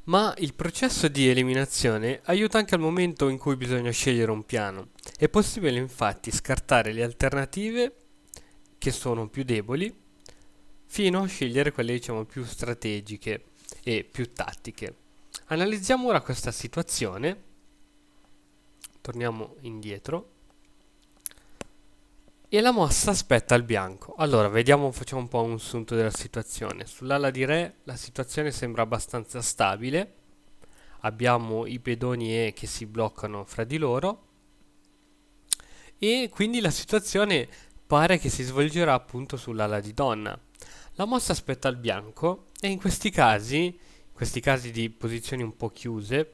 Ma il processo di eliminazione aiuta anche al momento in cui bisogna scegliere un piano. È possibile infatti scartare le alternative che sono più deboli fino a scegliere quelle diciamo più strategiche e più tattiche. Analizziamo ora questa situazione, torniamo indietro e la mossa spetta al bianco. Allora, vediamo, facciamo un po' un sunto della situazione. Sull'ala di re la situazione sembra abbastanza stabile. Abbiamo i pedoni E che si bloccano fra di loro e quindi la situazione pare che si svolgerà appunto sull'ala di donna. La mossa spetta al bianco e in questi casi di posizioni un po' chiuse,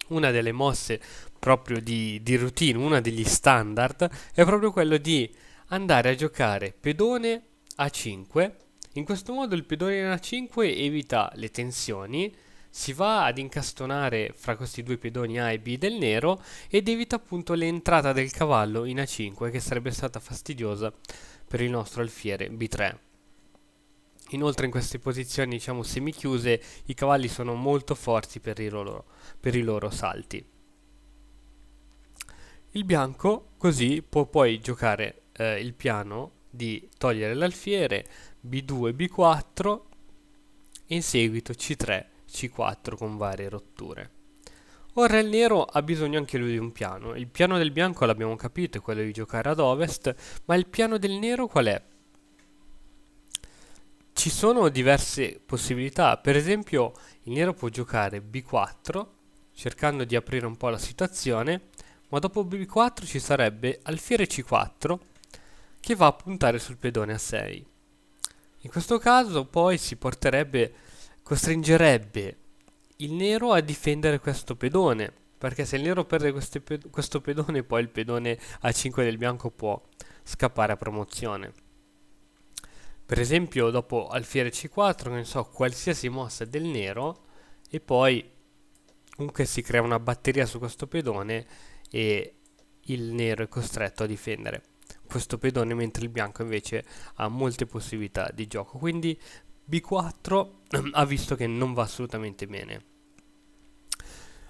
una delle mosse proprio di routine, una degli standard, è proprio quello di andare a giocare pedone A5. In questo modo il pedone in A5 evita le tensioni, si va ad incastonare fra questi due pedoni A e B del nero ed evita appunto l'entrata del cavallo in A5 che sarebbe stata fastidiosa per il nostro alfiere B3. Inoltre in queste posizioni diciamo semichiuse i cavalli sono molto forti per i loro salti. Il bianco così può poi giocare il piano di togliere l'alfiere B2, B4 e in seguito C3, C4 con varie rotture. Ora il nero ha bisogno anche lui di un piano. Il piano del bianco l'abbiamo capito, è quello di giocare ad ovest, ma il piano del nero qual è? Ci sono diverse possibilità, per esempio il nero può giocare B4 cercando di aprire un po' la situazione, ma dopo B4 ci sarebbe alfiere C4 che va a puntare sul pedone A6. In questo caso poi costringerebbe il nero a difendere questo pedone, perché se il nero perde questo pedone poi il pedone A5 del bianco può scappare a promozione. Per esempio, dopo alfiere C4, che ne so, qualsiasi mossa del nero, e poi comunque si crea una batteria su questo pedone e il nero è costretto a difendere questo pedone, mentre il bianco invece ha molte possibilità di gioco. Quindi B4 ha visto che non va assolutamente bene.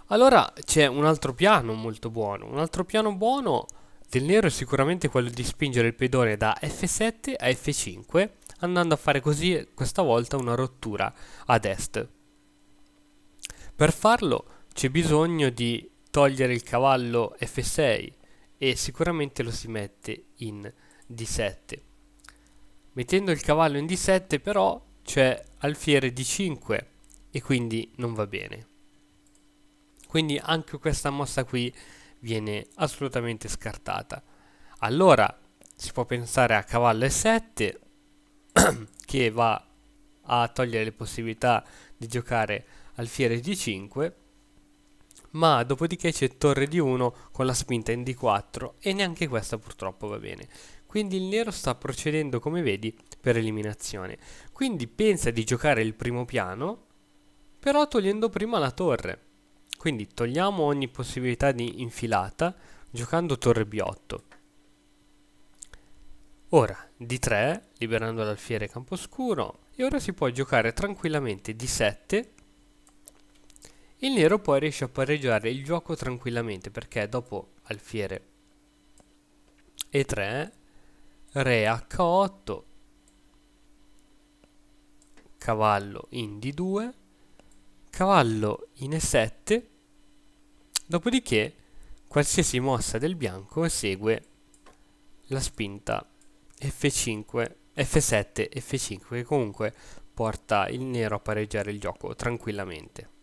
Allora c'è un altro piano molto buono. Un altro piano buono del nero è sicuramente quello di spingere il pedone da F7 a F5, andando a fare così questa volta una rottura ad est. Per farlo c'è bisogno di togliere il cavallo F6 e sicuramente lo si mette in D7. Mettendo il cavallo in D7 però c'è alfiere D5 e quindi non va bene. Quindi anche questa mossa qui viene assolutamente scartata. Allora si può pensare a cavallo E7 che va a togliere le possibilità di giocare alfiere D5, ma dopodiché c'è torre D1 con la spinta in D4 e neanche questa purtroppo va bene. Quindi il nero sta procedendo, come vedi, per eliminazione. Quindi pensa di giocare il primo piano, però togliendo prima la torre. Quindi togliamo ogni possibilità di infilata giocando torre B8. Ora D3, liberando l'alfiere camposcuro, e ora si può giocare tranquillamente D7. Il nero poi riesce a pareggiare il gioco tranquillamente perché dopo alfiere E3, re H8, cavallo in D2, cavallo in E7, dopodiché qualsiasi mossa del bianco esegue la spinta F5, F7, F5 che comunque porta il nero a pareggiare il gioco tranquillamente.